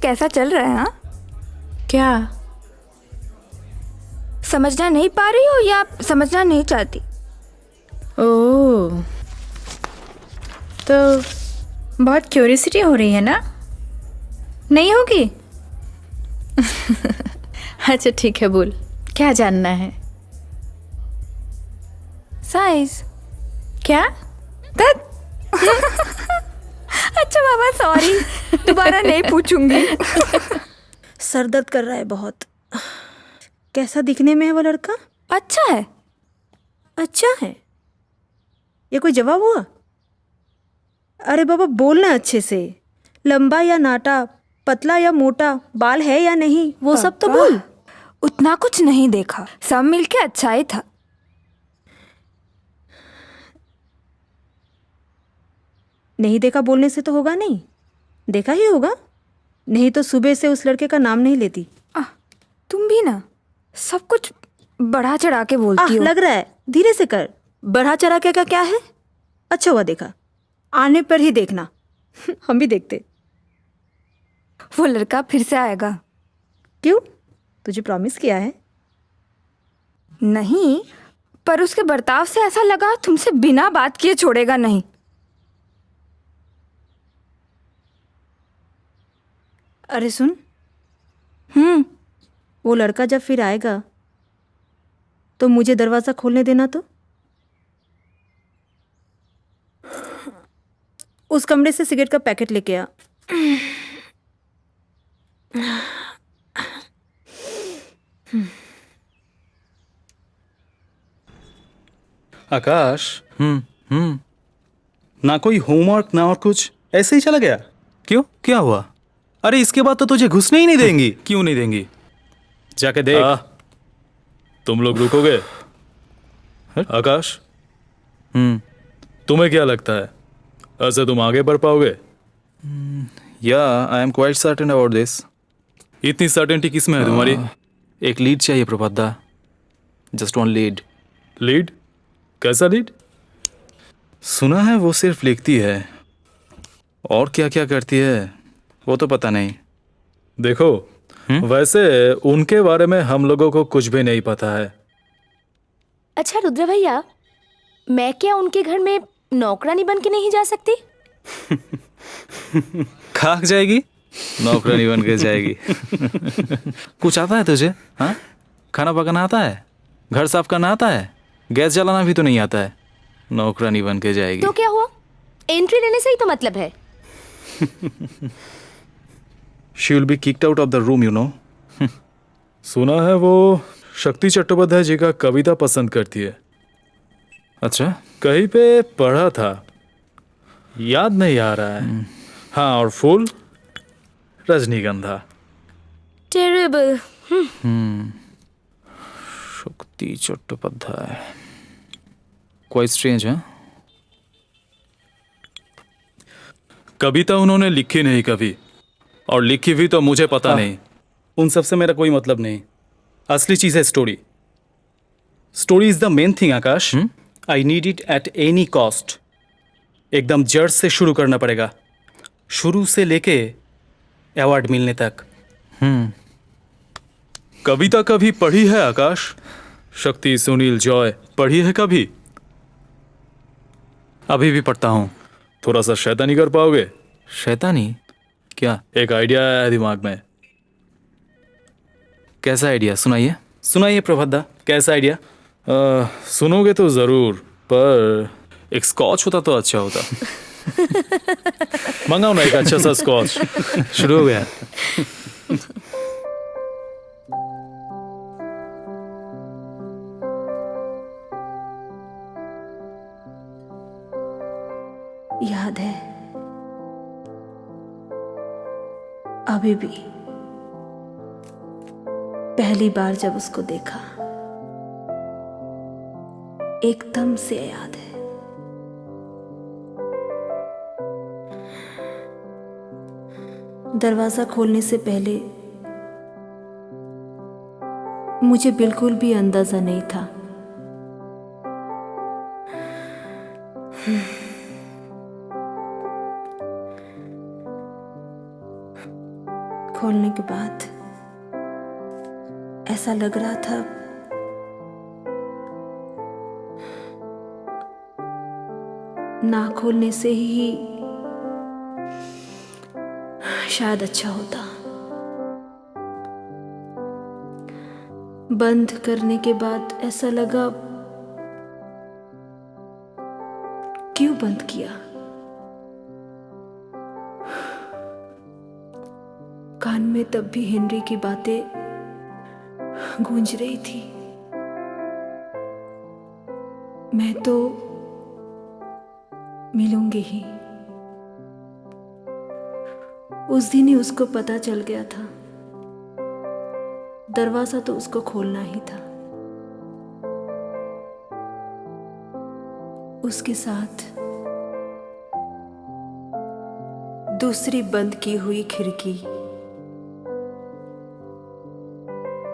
कैसा चल रहा है? हाँ, क्या? समझना नहीं पा रही हो या समझना नहीं चाहती? ओह, तो बहुत क्यूरियोसिटी हो रही है ना? नहीं होगी? अच्छा ठीक है, बोल, क्या जानना है? साइज। क्या? तत अच्छा बाबा, सॉरी, दोबारा नहीं पूछूंगी। सर दर्द कर रहा है बहुत। कैसा दिखने में है वो लड़का? अच्छा है। अच्छा है? ये कोई जवाब हुआ? अरे बाबा बोलना अच्छे से। लंबा या नाटा, पतला या मोटा, बाल है या नहीं, वो सब तो पापा, बोल। उतना कुछ नहीं देखा, सब मिलके अच्छा ही था। नहीं देखा बोलने से तो होगा नहीं, देखा ही होगा, नहीं तो सुबह से उस लड़के का नाम नहीं लेती। तुम भी ना सब कुछ बढ़ा चढ़ा के बोलती हो। लग रहा है, धीरे से कर। बढ़ा चढ़ा के का क्या है? अच्छा हुआ देखा, आने पर ही देखना। हम भी देखते। वो लड़का फिर से आएगा। क्यों? तुझे प्रॉमिस किया है। नहीं, पर उसके बर्ताव से ऐसा लगा तुमसे बिना बात किए छोड़ेगा नहीं। अरे सुन, वो लड़का जब फिर आएगा तो मुझे दरवाजा खोलने देना। तो उस कमरे से सिगरेट का पैकेट लेके आ। आकाश। ना कोई होमवर्क ना और कुछ, ऐसे ही चला गया? क्यों, क्या हुआ? अरे इसके बाद तो तुझे घुसने ही नहीं देंगी। क्यों नहीं देंगी? जाके देख। तुम लोग रुकोगे? आकाश, तुम्हें क्या लगता है, ऐसे तुम आगे बढ़ पाओगे? या I am quite certain about this. इतनी सर्टेनिटी किस में है तुम्हारी? एक लीड चाहिए प्रभादा, जस्ट वन लीड। लीड? कैसा लीड? सुना है वो सिर्फ लिखती है, और क्या क्या करती है वो तो पता नहीं। देखो, वैसे उनके बारे में हम लोगों को कुछ भी नहीं पता है। अच्छा रुद्र भैया, मैं क्या उनके घर में नौकरानी बन के नहीं जा सकती? खाक जाएगी, नौकरानी बन के जाएगी। कुछ आता है तुझे? हाँ, खाना पकाना आता है, घर साफ करना आता है, गैस जलाना भी तो नहीं आता है, नौकरानी बन के जाएगी। तो क्या हुआ, एंट्री लेने से ही तो मतलब है। She will be kicked out of the room, you know. सुना है वो शक्ति चट्टोपाध्याय जी का कविता पसंद करती है। अच्छा, कहीं पे पढ़ा था, याद नहीं आ रहा है। हाँ, और फूल रजनीगंधा। टेरिबल। शक्ति चट्टोपाध्याय, क्वाइट स्ट्रेंज है। कविता उन्होंने लिखी नहीं कभी, और लिखी भी तो मुझे पता नहीं। उन सब से मेरा कोई मतलब नहीं। असली चीज है story. Story is the main thing Akash. I need it at any cost. एकदम जड़ से शुरू करना पड़ेगा, शुरू से लेके अवार्ड मिलने तक। कविता कभी पढ़ी है आकाश? शक्ति, सुनील, जॉय पढ़ी है कभी? अभी भी पढ़ता हूँ। थोड़ा सा शैतानी कर पाओगे? शैतानी? क्या? एक आइडिया आया है दिमाग में। कैसा आइडिया, सुनाइए। सुनाइए प्रभद्दा, कैसा आइडिया? सुनोगे तो जरूर, पर एक स्कॉच होता तो अच्छा होता। मंगाओ ना एक अच्छा सा स्कॉच। शुरू हो गया। याद है अभी भी, पहली बार जब उसको देखा एकदम से याद है। दरवाजा खोलने से पहले मुझे बिल्कुल भी अंदाजा नहीं था खोलने के बाद ऐसा लग रहा था ना खोलने से ही शायद अच्छा होता। बंद करने के बाद ऐसा लगा क्यों बंद किया। कान में तब भी हेनरी की बातें गूंज रही थी। मैं तो मिलूंगी ही। उस दिन ही उसको पता चल गया था। दरवाजा तो उसको खोलना ही था। उसके साथ दूसरी बंद की हुई खिड़की,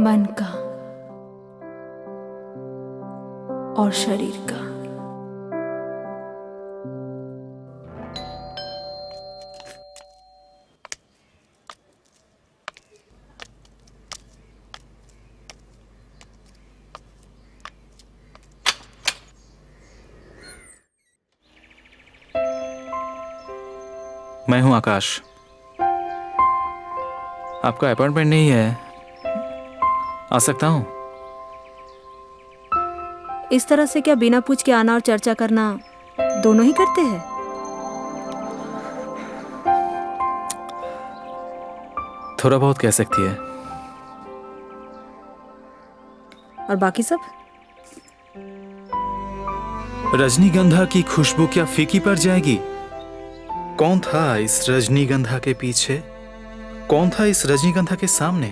मन का और शरीर का। मैं हूं आकाश। आपका अपॉइंटमेंट नहीं है, आ सकता हूं? इस तरह से क्या बिना पूछ के आना और चर्चा करना दोनों ही करते हैं? थोड़ा बहुत कह सकती है। और बाकी सब? रजनीगंधा की खुशबू क्या फीकी पड़ जाएगी? कौन था इस रजनीगंधा के पीछे? कौन था इस रजनीगंधा के सामने?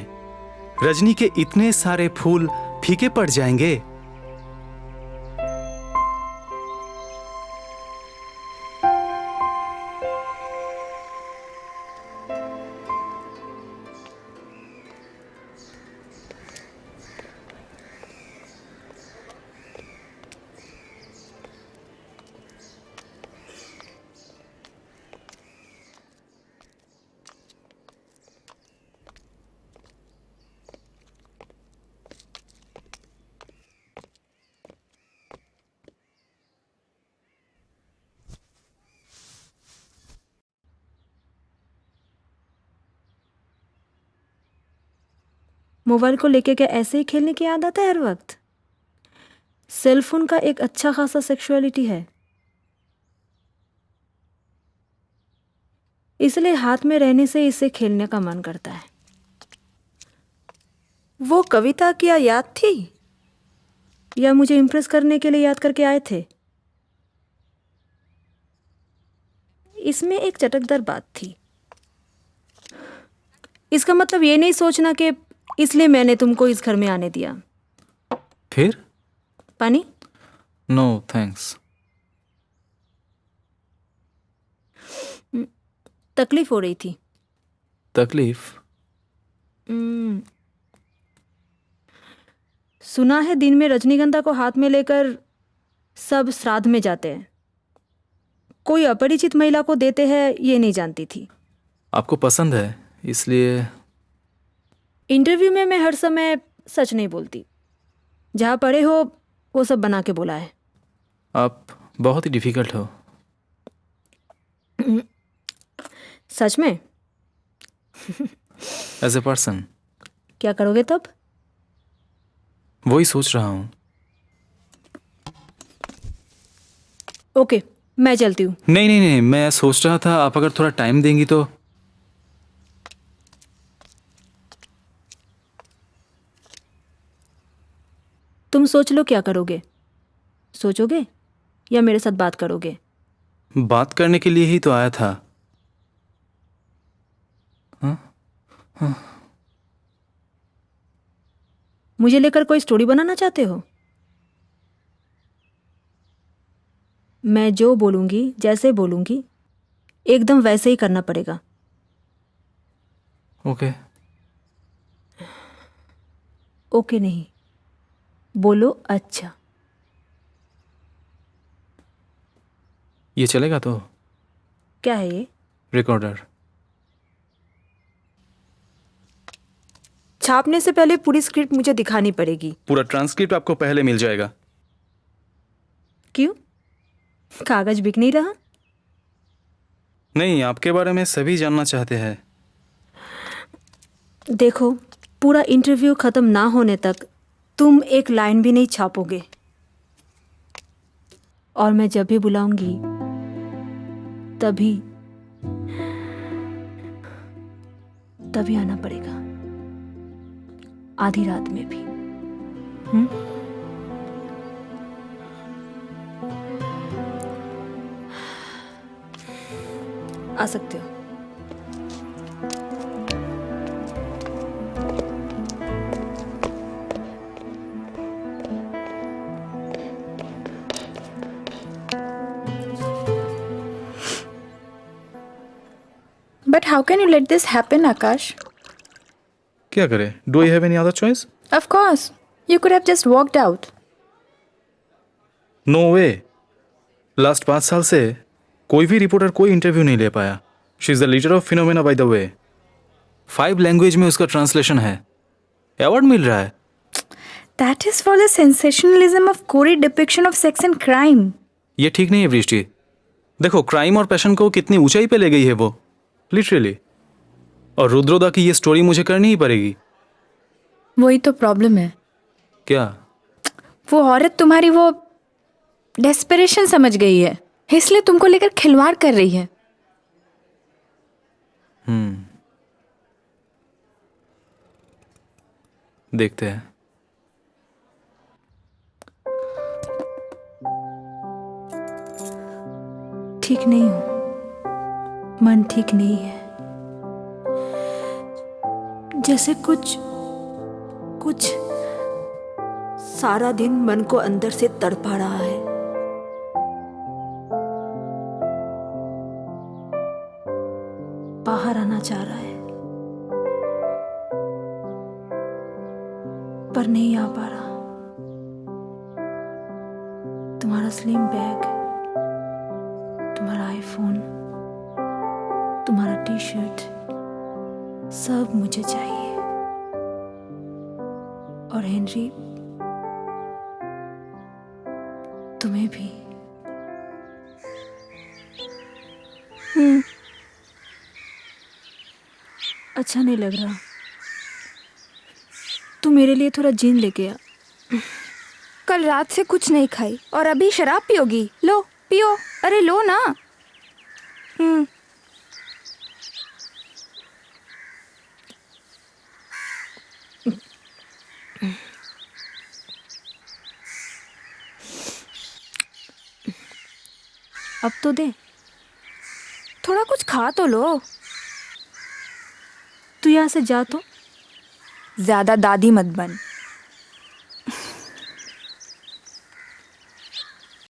रजनी के इतने सारे फूल फीके पड़ जाएंगे? मोबाइल को लेके क्या ऐसे ही खेलने की आदत है हर वक्त? सेल फोन का एक अच्छा खासा सेक्सुअलिटी है, इसलिए हाथ में रहने से इसे खेलने का मन करता है। वो कविता क्या याद थी या मुझे इम्प्रेस करने के लिए याद करके आए थे? इसमें एक चटकदार बात थी। इसका मतलब ये नहीं सोचना कि इसलिए मैंने तुमको इस घर में आने दिया। फिर? पानी? No thanks. तकलीफ हो रही थी। तकलीफ? सुना है दिन में रजनीगंधा को हाथ में लेकर सब श्राद्ध में जाते हैं। कोई अपरिचित महिला को देते हैं ये नहीं जानती थी। आपको पसंद है इसलिए? इंटरव्यू में मैं हर समय सच नहीं बोलती। जहाँ पढ़े हो वो सब बना के बोला है। आप बहुत ही डिफिकल्ट हो। सच में? As a person. क्या करोगे तब? वही सोच रहा हूँ। ओके, मैं चलती हूँ। नहीं नहीं नहीं, मैं सोच रहा था आप अगर थोड़ा टाइम देंगी तो। तुम सोच लो क्या करोगे। सोचोगे या मेरे साथ बात करोगे? बात करने के लिए ही तो आया था। मुझे लेकर कोई स्टोरी बनाना चाहते हो? मैं जो बोलूंगी, जैसे बोलूंगी, एकदम वैसे ही करना पड़ेगा। ओके। ओके नहीं, बोलो अच्छा। ये चलेगा तो? क्या है ये? रिकॉर्डर। छापने से पहले पूरी स्क्रिप्ट मुझे दिखानी पड़ेगी। पूरा ट्रांसक्रिप्ट आपको पहले मिल जाएगा। क्यों? कागज बिक नहीं रहा? नहीं, आपके बारे में सभी जानना चाहते हैं। देखो, पूरा इंटरव्यू खत्म ना होने तक तुम एक लाइन भी नहीं छापोगे, और मैं जब भी बुलाऊंगी तभी आना पड़ेगा, आधी रात में भी। आ सकते हो। But how can you let this happen, Akash? क्या करें? Do I have any other choice? Of course. You could have just walked out. No way. Last 5 साल से कोई भी रिपोर्टर कोई इंटरव्यू नहीं ले पाया। She is the leader of phenomena by the way. 5 language में उसका ट्रांसलेशन है, अवार्ड मिल रहा है। That is for the sensationalism of gory depiction of sex and crime. ये ठीक नहीं है वृष्टि। देखो, क्राइम और पैशन को कितनी ऊंचाई पे ले गई है वो, लिटरली। और रुद्रोदा की ये स्टोरी मुझे करनी ही पड़ेगी। वही तो प्रॉब्लम है। क्या? वो औरत तुम्हारी वो डेस्परेशन समझ गई है, इसलिए तुमको लेकर खिलवाड़ कर रही है। देखते हैं। ठीक नहीं हूं, मन ठीक नहीं है, जैसे कुछ सारा दिन मन को अंदर से तड़पा रहा है। बाहर आना चाह रहा है, पर नहीं आ पा रहा। तुम्हारा स्लिम बैग, तुम्हारा आईफोन, तुम्हारा टी शर्ट, सब मुझे चाहिए। और हेनरी, तुम्हें भी। अच्छा नहीं लग रहा। तू मेरे लिए थोड़ा जिन लेके आ। कल रात से कुछ नहीं खाई और अभी शराब पियोगी? लो पियो, अरे लो ना। अब तो दे। थोड़ा कुछ खा तो लो। तू यहाँ से जा तो। ज्यादा दादी मत बन।